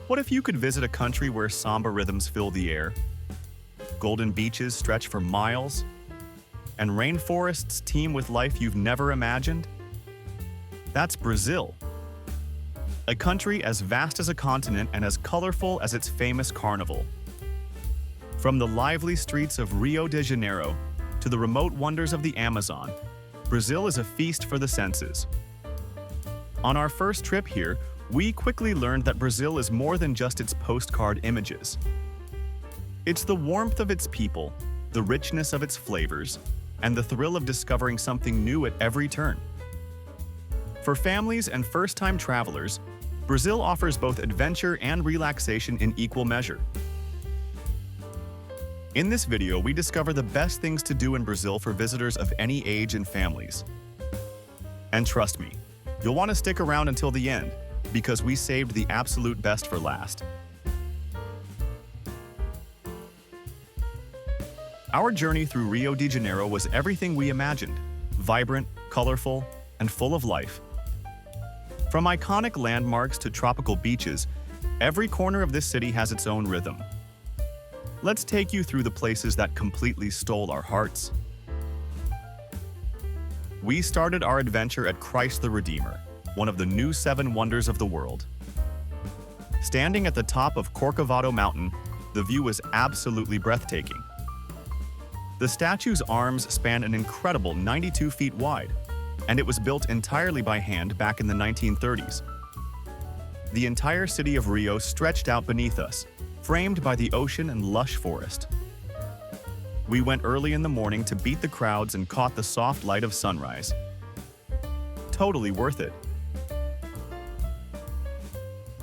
What if you could visit a country where samba rhythms fill the air, golden beaches stretch for miles, and rainforests teem with life you've never imagined? That's Brazil. A country as vast as a continent and as colorful as its famous carnival. From the lively streets of Rio de Janeiro to the remote wonders of the Amazon, Brazil is a feast for the senses. On our first trip here, we quickly learned that Brazil is more than just its postcard images. It's the warmth of its people, the richness of its flavors, and the thrill of discovering something new at every turn. For families and first-time travelers, Brazil offers both adventure and relaxation in equal measure. In this video, we discover the best things to do in Brazil for visitors of any age and families. And trust me, you'll want to stick around until the end, because we saved the absolute best for last. Our journey through Rio de Janeiro was everything we imagined: vibrant, colorful, and full of life. From iconic landmarks to tropical beaches, every corner of this city has its own rhythm. Let's take you through the places that completely stole our hearts. We started our adventure at Christ the Redeemer, one of the new 7 wonders of the world. Standing at the top of Corcovado Mountain, the view was absolutely breathtaking. The statue's arms span an incredible 92 feet wide, and it was built entirely by hand back in the 1930s. The entire city of Rio stretched out beneath us, framed by the ocean and lush forest. We went early in the morning to beat the crowds and caught the soft light of sunrise. Totally worth it.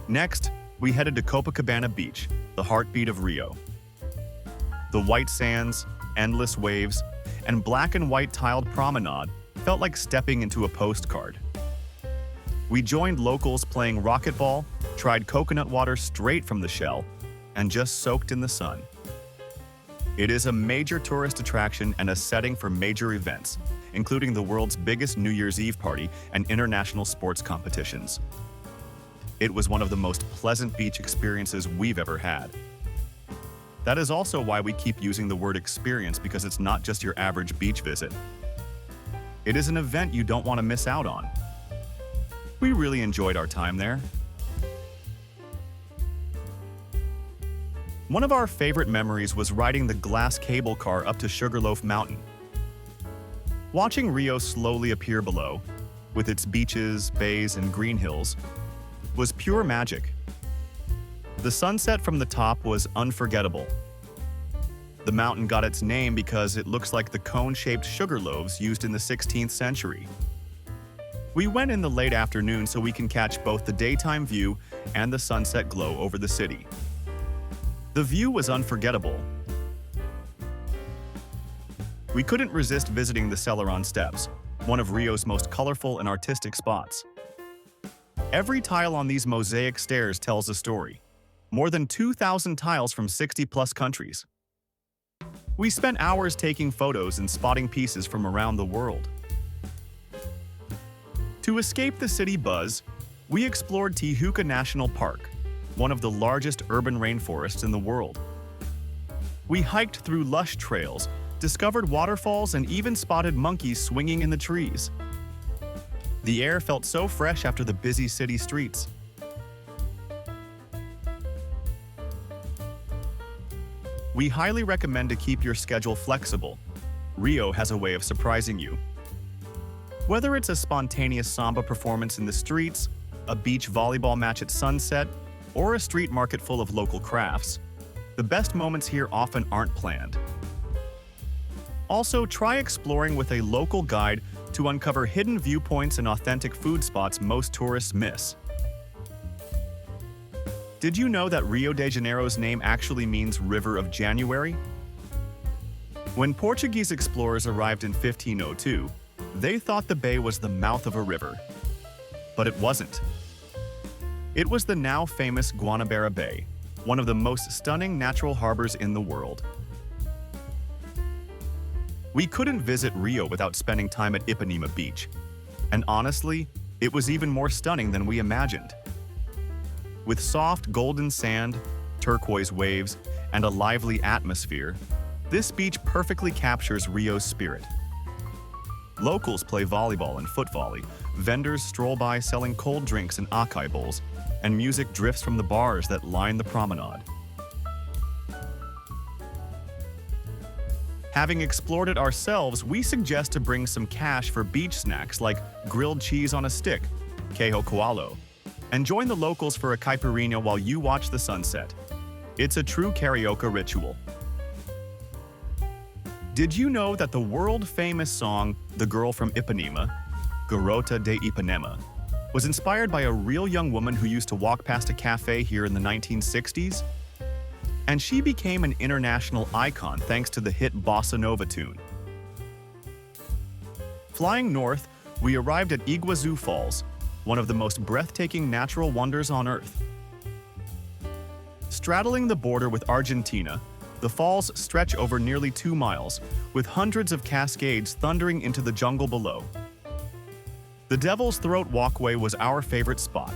Next, we headed to Copacabana Beach, the heartbeat of Rio. The white sands, endless waves, and black and white tiled promenade felt like stepping into a postcard. We joined locals playing racquetball, tried coconut water straight from the shell, and just soaked in the sun. It is a major tourist attraction and a setting for major events, including the world's biggest New Year's Eve party and international sports competitions. It was one of the most pleasant beach experiences we've ever had. That is also why we keep using the word experience, because it's not just your average beach visit. It is an event you don't want to miss out on. We really enjoyed our time there. One of our favorite memories was riding the glass cable car up to Sugarloaf Mountain. Watching Rio slowly appear below, with its beaches, bays, and green hills, was pure magic. The sunset from the top was unforgettable. The mountain got its name because it looks like the cone-shaped sugar loaves used in the 16th century. We went in the late afternoon so we can catch both the daytime view and the sunset glow over the city. The view was unforgettable. We couldn't resist visiting the Selarón steps, one of Rio's most colorful and artistic spots. Every tile on these mosaic stairs tells a story. More than 2,000 tiles from 60-plus countries. We spent hours taking photos and spotting pieces from around the world. To escape the city buzz, we explored Tijuca National Park, one of the largest urban rainforests in the world. We hiked through lush trails, discovered waterfalls, and even spotted monkeys swinging in the trees. The air felt so fresh after the busy city streets. We highly recommend to keep your schedule flexible. Rio has a way of surprising you. Whether it's a spontaneous samba performance in the streets, a beach volleyball match at sunset, or a street market full of local crafts, the best moments here often aren't planned. Also, try exploring with a local guide to uncover hidden viewpoints and authentic food spots most tourists miss. Did you know that Rio de Janeiro's name actually means River of January? When Portuguese explorers arrived in 1502, they thought the bay was the mouth of a river. But it wasn't. It was the now famous Guanabara Bay, one of the most stunning natural harbors in the world. We couldn't visit Rio without spending time at Ipanema Beach, and honestly, it was even more stunning than we imagined. With soft golden sand, turquoise waves, and a lively atmosphere, this beach perfectly captures Rio's spirit. Locals play volleyball and foot volley, vendors stroll by selling cold drinks and acai bowls, and music drifts from the bars that line the promenade. Having explored it ourselves, we suggest to bring some cash for beach snacks like grilled cheese on a stick, queijo coalo, and join the locals for a caipirinha while you watch the sunset. It's a true karaoke ritual. Did you know that the world-famous song "The Girl from Ipanema," Garota de Ipanema, was inspired by a real young woman who used to walk past a cafe here in the 1960s? And she became an international icon thanks to the hit bossa nova tune. Flying north, we arrived at Iguaçu Falls, one of the most breathtaking natural wonders on Earth. Straddling the border with Argentina, the falls stretch over nearly 2 miles, with hundreds of cascades thundering into the jungle below. The Devil's Throat walkway was our favorite spot.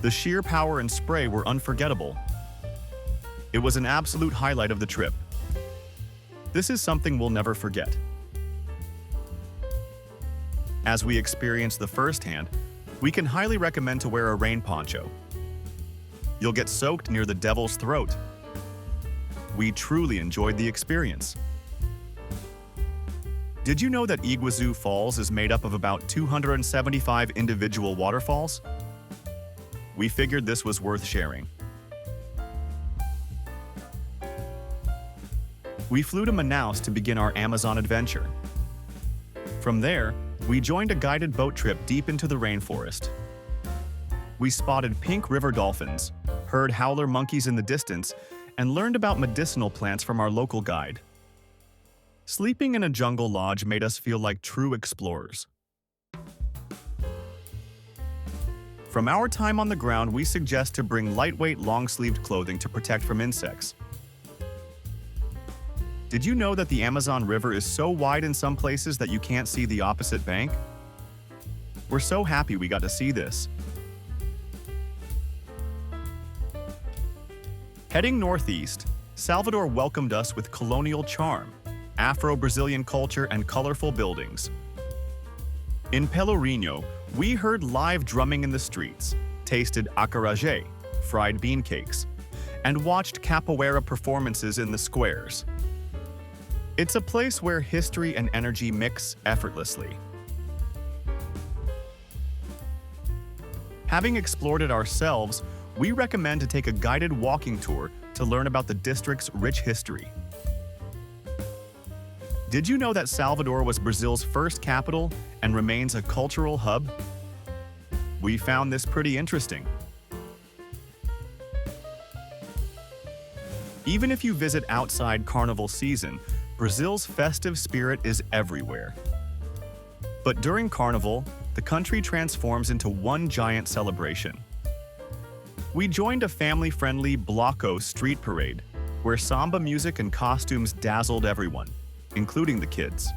The sheer power and spray were unforgettable. It was an absolute highlight of the trip. This is something we'll never forget. As we experienced the firsthand, we can highly recommend to wear a rain poncho. You'll get soaked near the Devil's Throat. We truly enjoyed the experience. Did you know that Iguaçu Falls is made up of about 275 individual waterfalls? We figured this was worth sharing. We flew to Manaus to begin our Amazon adventure. From there, we joined a guided boat trip deep into the rainforest. We spotted pink river dolphins, heard howler monkeys in the distance, and learned about medicinal plants from our local guide. Sleeping in a jungle lodge made us feel like true explorers. From our time on the ground, we suggest to bring lightweight, long-sleeved clothing to protect from insects. Did you know that the Amazon River is so wide in some places that you can't see the opposite bank? We're so happy we got to see this. Heading northeast, Salvador welcomed us with colonial charm, Afro-Brazilian culture, and colorful buildings. In Pelourinho, we heard live drumming in the streets, tasted acarajé, fried bean cakes, and watched capoeira performances in the squares. It's a place where history and energy mix effortlessly. Having explored it ourselves, we recommend to take a guided walking tour to learn about the district's rich history. Did you know that Salvador was Brazil's first capital and remains a cultural hub? We found this pretty interesting. Even if you visit outside Carnival season, Brazil's festive spirit is everywhere. But during Carnival, the country transforms into one giant celebration. We joined a family-friendly Bloco street parade, where samba music and costumes dazzled everyone, including the kids.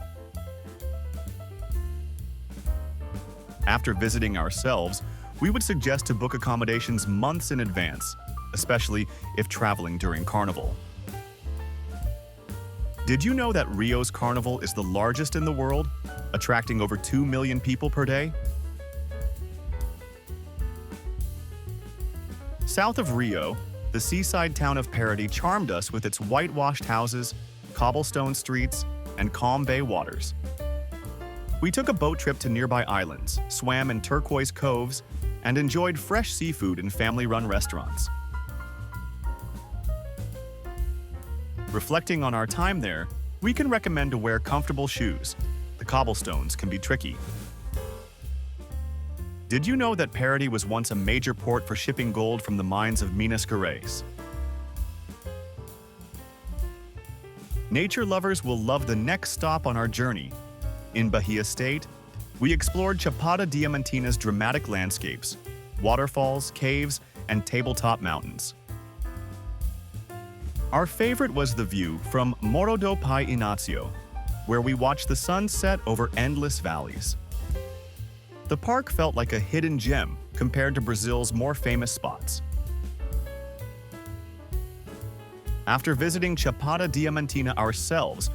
After visiting ourselves, we would suggest to book accommodations months in advance, especially if traveling during Carnival. Did you know that Rio's Carnival is the largest in the world, attracting over 2 million people per day? South of Rio, the seaside town of PARATY charmed us with its whitewashed houses, cobblestone streets, and calm bay waters. We took a boat trip to nearby islands, swam in turquoise coves, and enjoyed fresh seafood in family-run restaurants. Reflecting on our time there, we can recommend to wear comfortable shoes. The cobblestones can be tricky. Did you know that PARATY was once a major port for shipping gold from the mines of Minas Gerais? Nature lovers will love the next stop on our journey. In Bahia State, we explored Chapada Diamantina's dramatic landscapes, waterfalls, caves, and tabletop mountains. Our favorite was the view from Morro do Pai Inácio, where we watched the sun set over endless valleys. The park felt like a hidden gem compared to Brazil's more famous spots. After visiting Chapada Diamantina ourselves,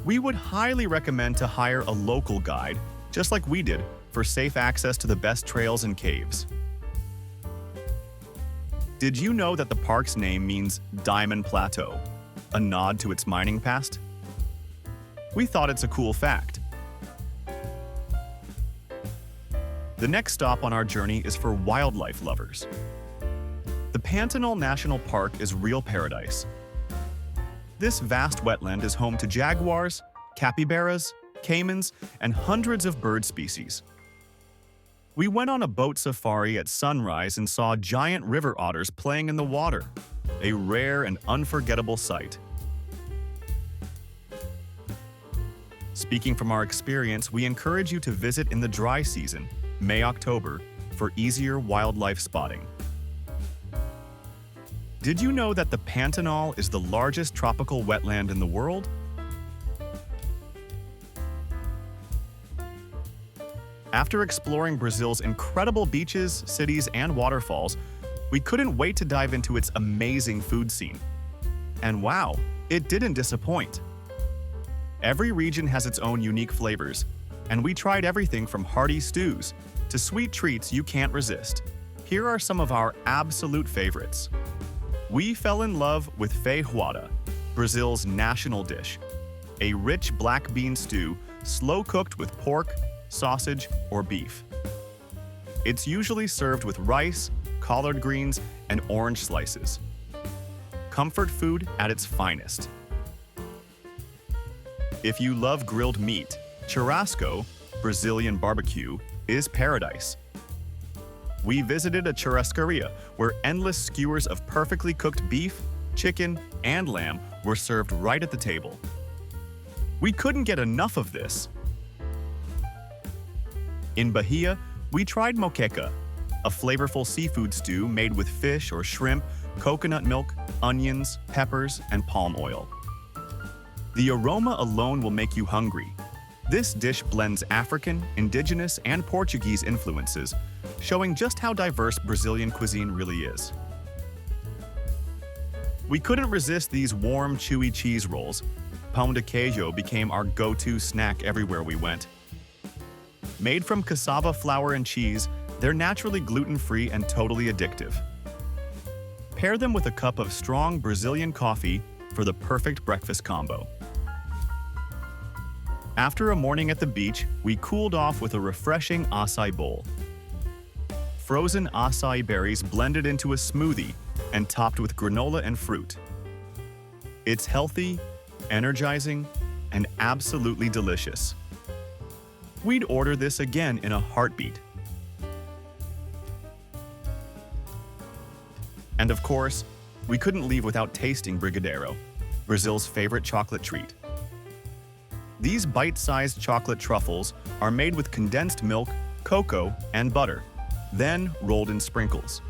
we would highly recommend to hire a local guide, just like we did, for safe access to the best trails and caves. Did you know that the park's name means Diamond Plateau, a nod to its mining past? We thought it's a cool fact. The next stop on our journey is for wildlife lovers. The Pantanal National Park is real paradise. This vast wetland is home to jaguars, capybaras, caimans, and hundreds of bird species. We went on a boat safari at sunrise and saw giant river otters playing in the water, a rare and unforgettable sight. Speaking from our experience, we encourage you to visit in the dry season, May-October, for easier wildlife spotting. Did you know that the Pantanal is the largest tropical wetland in the world? After exploring Brazil's incredible beaches, cities, and waterfalls, we couldn't wait to dive into its amazing food scene. And wow, it didn't disappoint. Every region has its own unique flavors, and we tried everything from hearty stews to sweet treats you can't resist. Here are some of our absolute favorites. We fell in love with feijoada, Brazil's national dish, a rich black bean stew slow-cooked with pork, sausage, or beef. It's usually served with rice, collard greens, and orange slices. Comfort food at its finest. If you love grilled meat, churrasco, Brazilian barbecue, is paradise. We visited a churrascaria where endless skewers of perfectly cooked beef, chicken, and lamb were served right at the table. We couldn't get enough of this. In Bahia, we tried moqueca, a flavorful seafood stew made with fish or shrimp, coconut milk, onions, peppers, and palm oil. The aroma alone will make you hungry. This dish blends African, indigenous, and Portuguese influences, showing just how diverse Brazilian cuisine really is. We couldn't resist these warm, chewy cheese rolls. Pão de queijo became our go-to snack everywhere we went. Made from cassava flour and cheese, they're naturally gluten-free and totally addictive. Pair them with a cup of strong Brazilian coffee for the perfect breakfast combo. After a morning at the beach, we cooled off with a refreshing acai bowl. Frozen acai berries blended into a smoothie and topped with granola and fruit. It's healthy, energizing, and absolutely delicious. We'd order this again in a heartbeat. And of course, we couldn't leave without tasting brigadeiro, Brazil's favorite chocolate treat. These bite-sized chocolate truffles are made with condensed milk, cocoa, and butter, then rolled in sprinkles.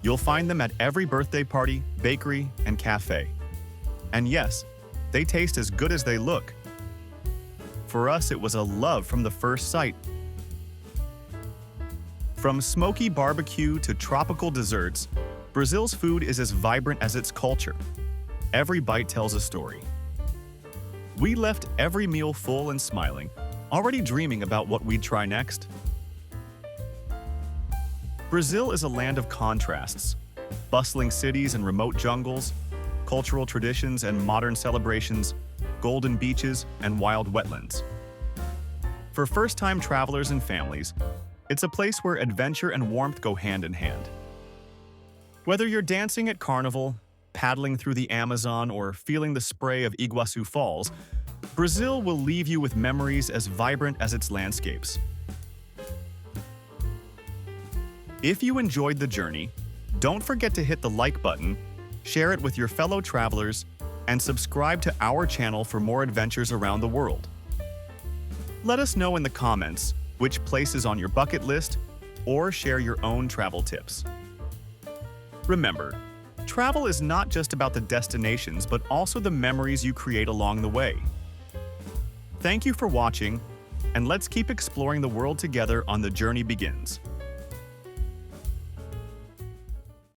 You'll find them at every birthday party, bakery, and cafe. And yes, they taste as good as they look. For us, it was a love from the first sight. From smoky barbecue to tropical desserts, Brazil's food is as vibrant as its culture. Every bite tells a story. We left every meal full and smiling, already dreaming about what we'd try next. Brazil is a land of contrasts, bustling cities and remote jungles, cultural traditions and modern celebrations, golden beaches and wild wetlands. For first-time travelers and families, it's a place where adventure and warmth go hand in hand. Whether you're dancing at Carnival, paddling through the Amazon, or feeling the spray of Iguaçu Falls, Brazil will leave you with memories as vibrant as its landscapes. If you enjoyed the journey, don't forget to hit the like button, share it with your fellow travelers, and subscribe to our channel for more adventures around the world. Let us know in the comments which place is on your bucket list, or share your own travel tips. Remember, travel is not just about the destinations, but also the memories you create along the way. Thank you for watching, and let's keep exploring the world together on The Journey Begins.